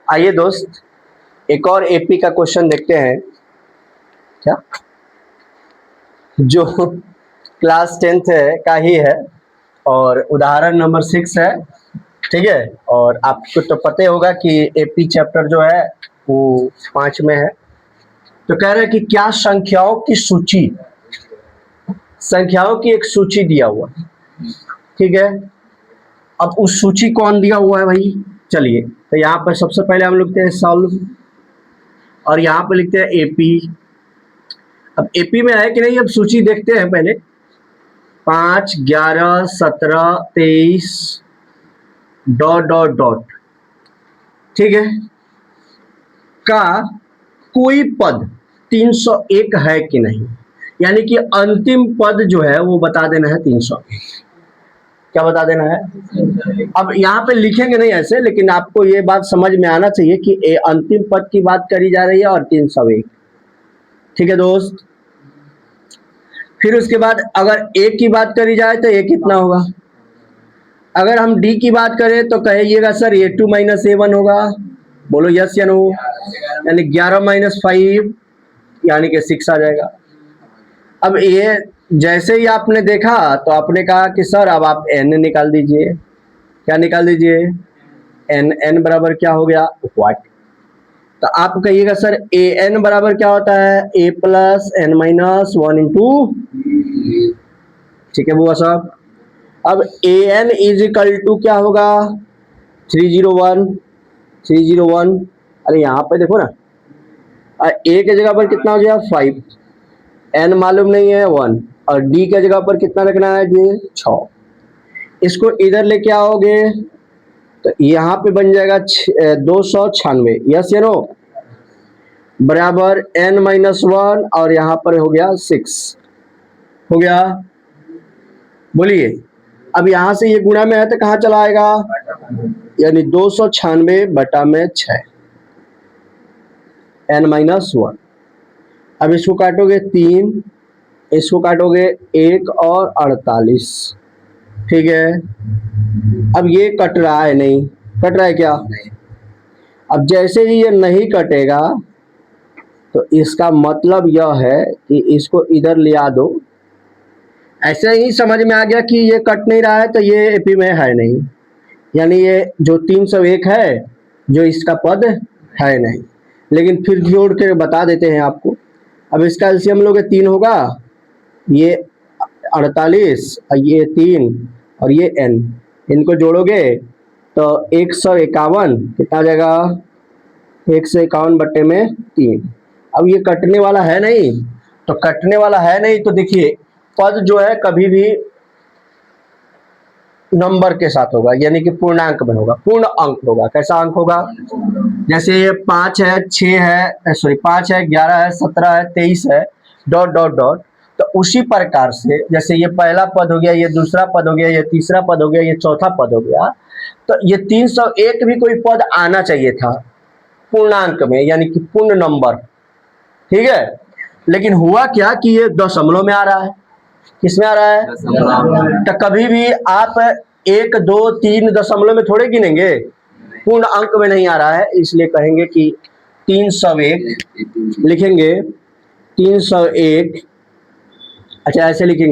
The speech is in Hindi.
आइए दोस्त, एक और एपी का क्वेश्चन देखते हैं क्या, जो क्लास 10th का ही है और उदाहरण नंबर 6 है। ठीक है, और आपको तो पता ही होगा कि एपी चैप्टर जो है वो 5 में है। तो कह रहे हैं कि क्या संख्याओं की सूची, संख्याओं की एक सूची दिया हुआ है। ठीक है, अब उस सूची कौन दिया हुआ है भाई, चलिए तो यहाँ पर सबसे पहले हम लिखते हैं सॉल्व और यहाँ पे लिखते हैं एपी। अब एपी में है कि नहीं, अब सूची देखते हैं पहले। 5, 11, 17, 23 डॉट डॉट डॉट, ठीक है, का कोई पद 301 है कि नहीं, यानी कि अंतिम पद जो है वो बता देना है 301। क्या बता देना है? अब यहाँ पे लिखेंगे नहीं ऐसे, लेकिन आपको ये बात समझ में आना चाहिए कि अंतिम पद की बात करी जा रही है और 301। ठीक है दोस्त, फिर उसके बाद अगर ए की बात करी जाए तो ए कितना होगा। अगर हम डी की बात करें तो कहिएगा सर A2 - A1 होगा। बोलो यस या नो, यानी 11 - 5 यानी कि 6 आ जाएगा। अब ये जैसे ही आपने देखा तो आपने कहा कि सर अब आप n निकाल दीजिए। क्या निकाल दीजिए? n बराबर क्या हो गया, व्हाट। तो आप कहिएगा सर an बराबर क्या होता है, a + n - 1 × ठीक है बुआ साहब। अब an = क्या होगा, 301। अरे यहाँ पे देखो ना, a के जगह पर कितना हो गया 5, n मालूम नहीं है 1, और d के जगह पर कितना रखना है जी 6। इसको इधर लेके आओगे तो यहाँ पे बन जाएगा 296, यस या नो, बराबर n - 1 और यहाँ पर हो गया 6 हो गया। बोलिए, अब यहाँ से ये गुणा में है तो कहाँ चला आएगा, यानी 296 बटा में 6 n - 1। अब इसको काटोगे 3, इसको काटोगे 1 और 48। ठीक है, अब ये कट रहा है नहीं, कट रहा है क्या? अब जैसे ही ये नहीं कटेगा तो इसका मतलब यह है कि इसको इधर ले आ दो। ऐसे ही समझ में आ गया कि ये कट नहीं रहा है तो ये एपी में है नहीं, यानी ये जो 301 है जो इसका पद है नहीं। लेकिन फिर जोड़ के बता देते हैं आपको। अब इसका एलसीएम लोगे 3 होगा, ये 48 और ये 3 और ये n, इनको जोड़ोगे तो 151 कितना आ जाएगा, 151 बटे में 3। अब ये कटने वाला है नहीं, तो कटने वाला है नहीं तो देखिए पद जो है कभी भी नंबर के साथ होगा, यानी कि पूर्णांक में होगा, पूर्ण अंक होगा। कैसा अंक होगा? जैसे ये 5 है, 6 है, सॉरी 5 है, 11 है, 17 है, 23 है, डॉट डॉट डॉट। तो उसी प्रकार से जैसे ये पहला पद हो गया, ये दूसरा पद हो गया, ये तीसरा पद हो गया, ये चौथा पद हो गया, तो ये 301 भी कोई पद आना चाहिए था पूर्णांक में, यानी कि पूर्ण नंबर। ठीक है, लेकिन हुआ क्या कि ये दशमलव में आ रहा है। किसमें आ रहा है? तो कभी भी आप 1, 2, 3 दशमलव में थोड़े गिनेंगे, पूर्ण अंक में नहीं आ रहा है, इसलिए कहेंगे कि 301 लिखेंगे। 301, अच्छा ऐसे लिखेंगे।